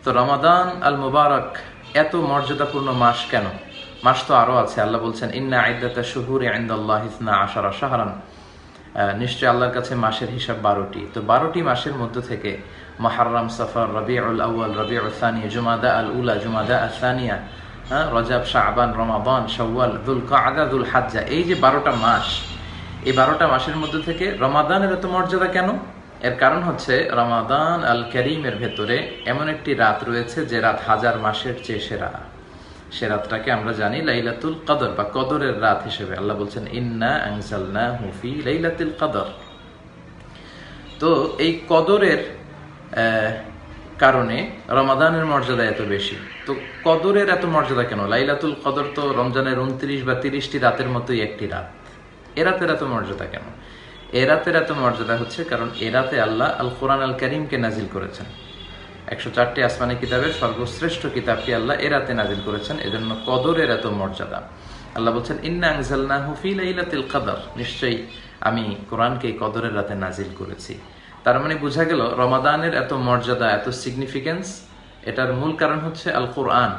তো রমাদান আল মুবারক এত মর্যাদাপূর্ণ মাস কেন? মাস তো আরো আছে। আল্লাহ বলছেন ইন্না ইদ্দাতাশ শুহুরি ইনদাল্লাহি 12 শাহরান, নিশ্চয় আল্লাহর কাছে মাসের হিসাব 12টি। তো 12টি মাসের মধ্য থেকে মুহররম, সফর, রবিউল আউয়াল, রবিউল সানি, জুমাদা আল উলা, জুমাদা আল সানিয়া, রজব, শাবান, রমাদান, শাওয়াল, যুলকাআদা, যুলহজ্জা, এই যে 12টা মাস, এই 12টা মাসের মধ্যে থেকে রমাদানের এত মর্যাদা কেন? এর কারণ হচ্ছে রমাদান আল কারীমের ভেতরে এমন একটি রাত রয়েছে যে রাত 1000 মাসের চেয়ে সেরা। সে রাতটাকে আমরা জানি লাইলাতুল কদর বা কদরের রাত হিসেবে। আল্লাহ বলছেন ইন্না আনজালনাহু ফি লাইলাতুল কদর। তো এই কদরের কারণে রমাদানের মর্যাদা এত বেশি। তো কদরের এত মর্যাদা কেন? লাইলাতুল কদর তো রমজানের 29 বা 30টি রাতের মতোই একটি রাত। এ রাতের এত মর্যাদা কেন? এ রাতের এত মর্যাদা হচ্ছে কারণ এ রাতে আল্লাহ আল কোরআন আল কারীমকে নাজিল করেছেন। 104টি আসমানি কিতাবের সর্বশ্রেষ্ঠ কিতাবটি আল্লাহ এ রাতে নাজিল করেছেন। এজন্য কদরের এত মর্যাদা। আল্লাহ বলছেন ইন্না আনজালনাহু ফি লাইলাতুল কদর, নিশ্চয়ই আমি কোরআনকে কদরের রাতে নাজিল করেছি। তার মানে বোঝা গেল রমাদানের এত মর্যাদা, এত সিগনিফিকেন্স, এটার মূল কারণ হচ্ছে আল কোরআন।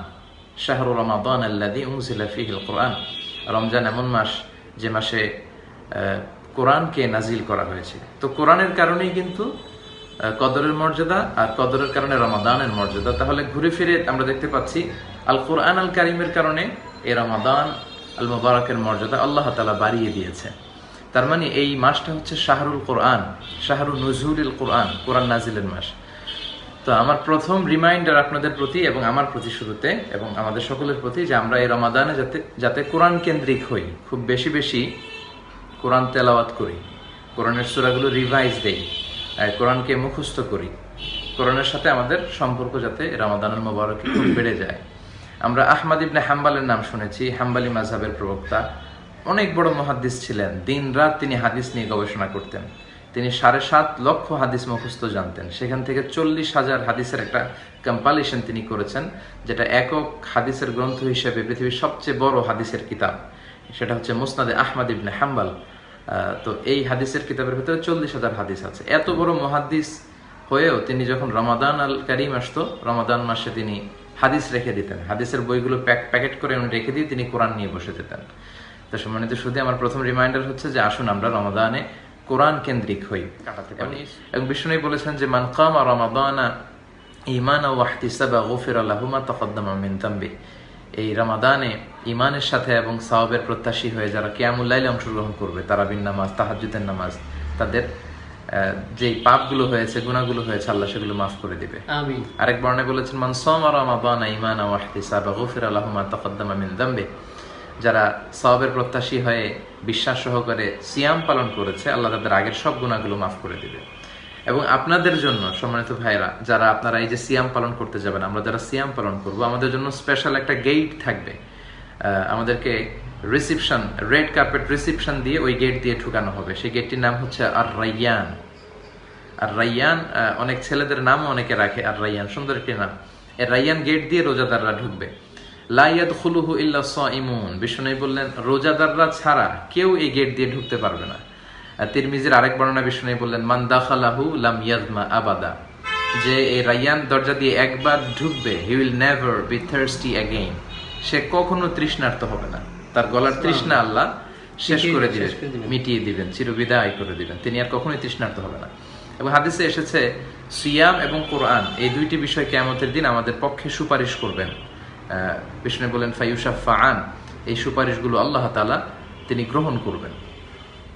শাহরু রমাদান আল্লাযী উনজিলা ফীহিল কোরআন। রমজান এমন মাস যে মাসে কোরআনকে নাজিল করা হয়েছে। তো কোরআনের কারণেই কিন্তু কদরের মর্যাদা, আর কদরের কারণে রমাদানের মর্যাদা। তাহলে ঘুরে ফিরে আমরা দেখতে পাচ্ছি আল কোরআন আল কারীমের কারণে এই রমাদান আল মুবারকের মর্যাদা আল্লাহ তাআলা বাড়িয়ে দিয়েছে। তার মানে এই মাসটা হচ্ছে শাহরুল কোরআন, শাহরু নুজুলিল কোরআন, কোরআন নাজিলের মাস। তো আমার প্রথম রিমাইন্ডার আপনাদের প্রতি এবং আমার প্রতি শুরুতে এবং আমাদের সকলের প্রতি যে আমরা এই রমাদানে যাতে কোরআন কেন্দ্রিক হই, খুব বেশি বেশি কোরআন তেলাওয়াত করি, কোরআনের সূরাগুলো রিভাইজ দেই, কোরআনকে মুখস্থ করি, কোরআনের সাথে আমাদের সম্পর্ক যাতে রমাদানুল মুবারকে খুব বেড়ে যায়। আমরা আহমদ ইবনে হাম্বালের নাম শুনেছি, হাম্বালি মাযহাবের প্রবক্তা, অনেক বড় মুহাদ্দিস ছিলেন। দিন রাত তিনি হাদিস নিয়ে গবেষণা করতেন। তিনি 7.5 লক্ষ হাদিস মুখস্থ জানতেন। সেখান থেকে 40,000 হাদিসের একটা কম্পাইলেশন তিনি করেছেন, যেটা একক হাদিসের গ্রন্থ হিসেবে পৃথিবীর সবচেয়ে বড় হাদিসের কিতাব। সেটা হচ্ছে মুসনাদে আহমদ ইবনে হাম্বাল। তো এই হাদিসের কিতাবের ভিতরে 40,000 হাদিস আছে। এত বড় মুহাদ্দিস হয়েও তিনি যখন রমাদান আল কারীম আসতো, রমাদান মাসে তিনি হাদিস রেখে দিতেন। হাদিসের বইগুলো প্যাকেট করে উনি রেখে দিয়ে তিনি কোরআন নিয়ে বসে যেতেন। তো সম্মানিত শুধু আমার প্রথম রিমাইন্ডার হচ্ছে যে আসুন আমরা রমাদানে কোরআন কেন্দ্রিক হই, কাটাতে পারি। এবং বিষ্ণু বলেছেন যে মান কামা রমাদানা ঈমানান ওয়া ইহতিসাবা গুফিরা লাহু মা তাকাদ্দামা মিন যামবি। এই রমাদানে ঈমানের সাথে এবং সওয়াবের প্রত্যাশী হয়ে যারা কিয়ামুল লাইলে অংশগ্রহণ করবে, তারাবির নামাজ, তাহাজ্জুদের নামাজ, তাদের যে পাপগুলো হয়েছে, গুনাহগুলো হয়েছে, আল্লাহ সেগুলো মাফ করে দিবে। আমিন। আরেক বর্ণনায় বলেছেন মান সামা রমাদানা ঈমানান ওয়া ইহতিসাবা গুফিরা লাহু মা তাকাদ্দামা মিন যামবি। যারা সওয়াবের প্রত্যাশী হয়ে বিশ্বাস সহকারে সিয়াম পালন করেছে, আল্লাহ তাদের আগের সব গুনাহগুলো মাফ করে দিবে। এবং আপনাদের জন্য সম্মানিত ভাইরা, যারা আপনারা এই যে সিয়াম পালন করতে যাবেন, আমরা যারা সিয়াম পালন করব, আমাদের জন্য স্পেশাল একটা গেট থাকবে। আমাদেরকে রিসিপশন, রেড কার্পেট রিসিপশন দিয়ে ওই গেট দিয়ে ঢুকানো হবে। সেই গেটটির নাম হচ্ছে আর রাইয়ান। আর রাইয়ান অনেক ছেলেদের নামও অনেকে রাখে আর রাইয়ান, সুন্দর একটি নাম। এই রাইয়ান গেট দিয়ে রোজাদাররা ঢুকবে। লা ইয়াদখুলুহু ইল্লা সাইমুন। বিষ্ণু বললেন রোজাদাররা ছাড়া কেউ এই গেট দিয়ে ঢুকতে পারবে না। তিরমিজির আরেক বর্ণনা বিষ্ণু বললেন মান দাখালাহু লাম ইয়াজমা আবাদা, যে এই রাইয়ান দরজা দিয়ে একবার ঢুকবে, he will never be thirsty again. সে কখনো তৃষ্ণার্ত হবে না। তার গলার তৃষ্ণা আল্লাহ শেষ করে দিবেন, মিটিয়ে দিবেন, চিরবিদায় করে দিবেন। তিনি আর কখনোই তৃষ্ণার্ত হবে না। এবং হাদিসে এসেছে সিয়াম এবং কোরআন এই দুইটি বিষয় কিয়ামতের দিন আমাদের পক্ষে সুপারিশ করবেন। বিষ্ণু বলেন ফায়ুশাফাআন, এই সুপারিশগুলো আল্লাহ তাআলা তিনি গ্রহণ করবেন।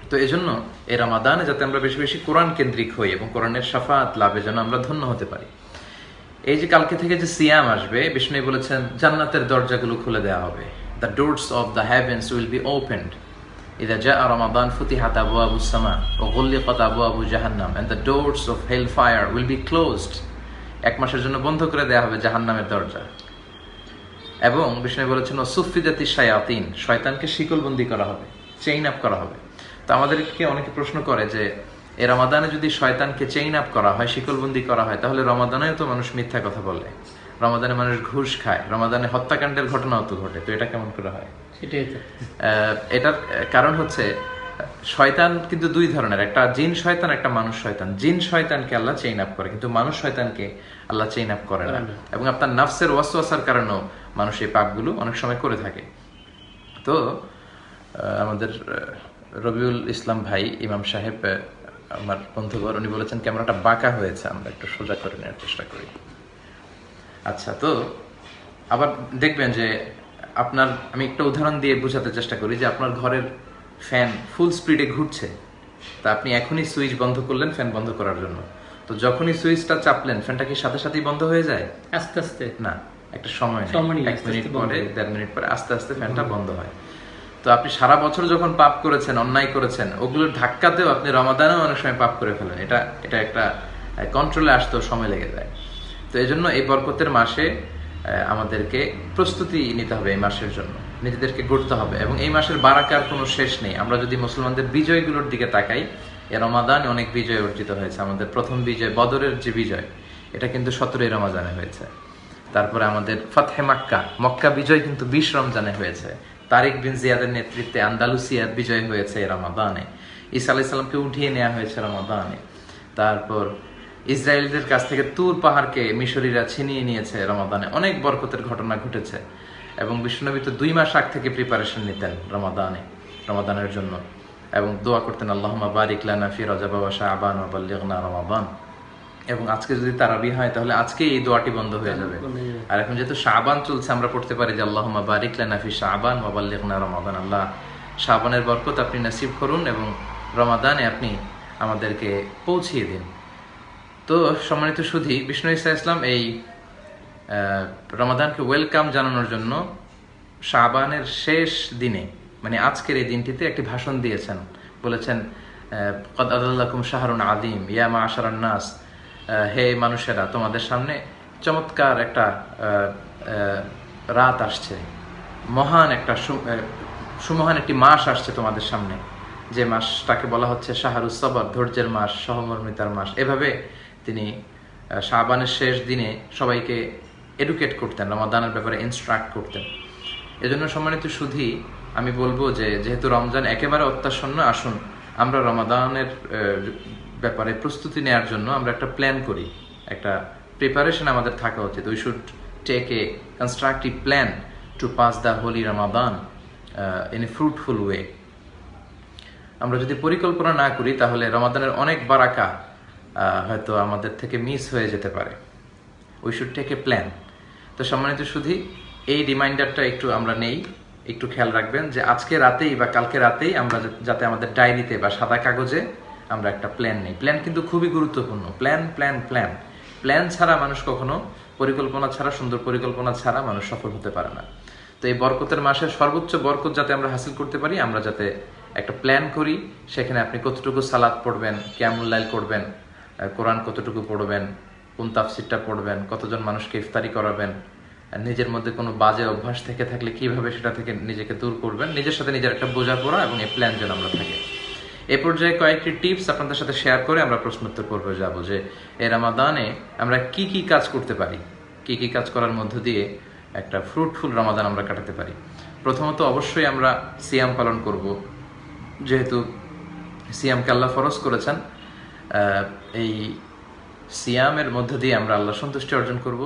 তো এজন্য এই রমাদানে যাতে আমরা বেশি বেশি কোরআন কেন্দ্রিক হই এবং কোরআনের শাফাআত লাভে যেন আমরা ধন্য হতে পারি। এই যে কালকে থেকে যে সিয়াম আসবে, বিষ্ণু বলেছেন জান্নাতের দরজাগুলো খুলে দেওয়া হবে। The doors of the heavens will be opened ইযা জাআ রমাদান ফুতিহাত আবওয়াবুস সামা ওয়া গুলিকাত আবওয়াবু জাহান্নাম and the doors of hell fire will be closed. এক মাসের জন্য বন্ধ করে দেওয়া হবে জাহান্নামের দরজা। এবং বিষ্ণু বলেছেন সুফিদাতি শায়াতিন, শয়তানকে শিকলবন্দি করা হবে, চেইন আপ করা হবে। তো আমাদেরকে অনেকে প্রশ্ন করে যে এই রমাদানে যদি শয়তানকে চেইন আপ করা হয়, শিকলবন্দি করা হয়, তাহলে রমাদানেও তো মানুষ মিথ্যা কথা বলে, রমাদানে মানুষ ঘুষ খায়, রমাদানে হত্যাকাণ্ডের ঘটনাও তো ঘটে, তো এটা কেমন করে হয়? সেটাই তো। এটার কারণ হচ্ছে শয়তান কিন্তু দুই ধরনের, একটা জিন শয়তান, একটা মানুষ শয়তান। জিন শয়তানকে আল্লাহ চেইন আপ করে, কিন্তু মানুষ শয়তানকে আল্লাহ চেইন আপ করে না। এবং আপনার নাফসের ওয়াসওয়াসার কারণেও মানুষ এই পাপগুলো অনেক সময় করে থাকে। তো আমাদের রবিউল ইসলাম ভাই ইমাম সাহেব, আমার বন্ধুবর, উনি বলেছেন ক্যামেরাটা বাঁকা হয়েছে, আমরা একটু সোজা করে নেওয়ার চেষ্টা করি। আচ্ছা, তো আবার দেখবেন যে আপনার, আমি একটা উদাহরণ দিয়ে বোঝাতে চেষ্টা করি যে আপনার ঘরের ফ্যান ফুল স্পিডে ঘুরছে, তা আপনি এখনই সুইচ বন্ধ করলেন ফ্যান বন্ধ করার জন্য, তো যখনই সুইচটা চাপলেন ফ্যানটা কি সাথে সাথেই বন্ধ হয়ে যায়? আস্তে আস্তে না, একটা সময় নেয়, 1 মিনিট পরে 1.5 মিনিট পরে আস্তে আস্তে ফ্যানটা বন্ধ হয়। তো আপনি সারা বছর যখন পাপ করেছেন, অন্যায় করেছেন, ওগুলোর ধাক্কাতেও আপনি রমাদানেও অনেক সময় পাপ করে ফেলেন। এটা একটা কন্ট্রোলে আসতেও সময় লেগে যায়। তো এই জন্য এই বরকতের মাসে আমাদেরকে প্রস্তুতি নিতে হবে, এই মাসের জন্য নিজেদেরকে গড়তে হবে। এবং এই মাসের বারাকার কোনো শেষ নেই। আমরা যদি মুসলমানদের বিজয়গুলোর দিকে তাকাই, এই রমাদান অনেক বিজয় অর্জিত হয়েছে। আমাদের প্রথম বিজয় বদরের যে বিজয়, এটা কিন্তু 17 রমাদানে হয়েছে। তারপরে আমাদের ফাতহে মক্কা, মক্কা বিজয় কিন্তু 20 রমজানে হয়েছে। তারিক বিন জিয়াদের নেতৃত্বে আন্দালুসিয়ার বিজয় হয়েছে এই রমাদানে। ঈসা আলাইহিস সালামকে উঠিয়ে নেওয়া হয়েছে রমাদানে। তারপর ইসরায়েলদের কাছ থেকে তুর পাহাড়কে মিশরীরা ছিনিয়ে নিয়েছে রমাদানে। অনেক বরকতের ঘটনা ঘটেছে। এবং বিশ্বনবী তো 2 মাস আগ থেকে প্রিপারেশন নিতেন রমাদানের জন্য, এবং দোয়া করতেন আল্লাহুম্মা বারিক লানা ফি রজব ওয়া শাবান ওয়া বাল্লিগনা রমাদান। এবং আজকে যদি তারাবি হয় তাহলে আজকে এই দোয়াটি বন্ধ হয়ে যাবে। আর এখন যেহেতু শাবান চলছে, আমরা পড়তে পারি যে আল্লাহুম্মা বারিক লানা ফি শাবান ওয়া বাল্লিগনা রমাদান। আল্লাহ শাবানের বরকত আপনি নসিব করুন এবং রমাদানে আপনি আমাদেরকে পৌঁছিয়ে দিন। তো সম্মানিত সুধী, বিষ্ণু ঈসা ইসলাম এই রমাদানকে ওয়েলকাম জানানোর জন্য শাবানের শেষ দিনে, মানে আজকের এই দিনটিতে একটি ভাষণ দিয়েছেন। বলেছেন, কদ আদাল্লাকুম শাহরুন আযীম ইয়া মা'আশারান নাস, হে মানুষেরা, তোমাদের সামনে চমৎকার একটা রাত আসছে, মহান একটা সুমহান একটি মাস আসছে তোমাদের সামনে, যে মাসটাকে বলা হচ্ছে শাহরুস সবর, ধৈর্যের মাস, সহমর্মিতার মাস। এভাবে তিনি শাবানের শেষ দিনে সবাইকে এডুকেট করতেন, রমাদানের ব্যাপারে ইনস্ট্রাক্ট করতেন। এজন্য সম্মানিত সুধী, আমি বলবো যে যেহেতু রমজান একেবারে অত্যাসন্ন, আসুন আমরা রমাদানের ব্যাপারে প্রস্তুতি নেওয়ার জন্য আমরা একটা প্ল্যান করি, একটা প্রিপারেশন আমাদের থাকা উচিত। We should take a constructive plan to pass the holy Ramadan in a fruitful way. আমরা যদি পরিকল্পনা না করি তাহলে রমাদানের অনেক বারাকা হয়তো আমাদের থেকে মিস হয়ে যেতে পারে। We should take a plan. তো সম্মানিত সুধী, এই রিমাইন্ডারটা একটু আমরা নেই, একটু খেয়াল রাখবেন যে আজকে রাতেই বা কালকে রাতেই আমরা যাতে আমাদের ডায়েরিতে বা সাদা কাগজে আমরা একটা প্ল্যান নেই। প্ল্যান কিন্তু খুবই গুরুত্বপূর্ণ। প্ল্যান প্ল্যান প্ল্যান প্ল্যান ছাড়া মানুষ কখনো, পরিকল্পনা ছাড়া, সুন্দর পরিকল্পনা ছাড়া মানুষ সফল হতে পারে না। তো এই বরকতের মাসের সর্বোচ্চ বরকত যাতে আমরা হাসিল করতে পারি, আমরা যাতে একটা প্ল্যান করি। সেখানে আপনি কতটুকু সালাত পড়বেন, কিয়ামুল লাইল করবেন, কোরআন কতটুকু পড়বেন, কোন তাফসিরটা পড়বেন, কতজন মানুষকে ইফতারি করাবেন, নিজের মধ্যে কোনো বাজে অভ্যাস থেকে থাকলে কিভাবে সেটা থেকে নিজেকে দূর করবেন, নিজের সাথে নিজের একটা বোঝাপড়া এবং এই প্ল্যান যেন আমরা থাকি। এই পর্যায়ে কয়েকটি টিপস আপনাদের সাথে শেয়ার করে আমরা প্রশ্নোত্তর পর্বে যাব যে এই রমাদানে আমরা কি কি কাজ করতে পারি, কি কি কাজ করার মধ্য দিয়ে একটা ফ্রুটফুল রমাদান আমরা কাটাতে পারি। প্রথমত অবশ্যই আমরা সিয়াম পালন করব, যেহেতু সিয়ামকে আল্লাহ ফরজ করেছেন। এই সিয়ামের মধ্য দিয়ে আমরা আল্লাহ সন্তুষ্টি অর্জন করব।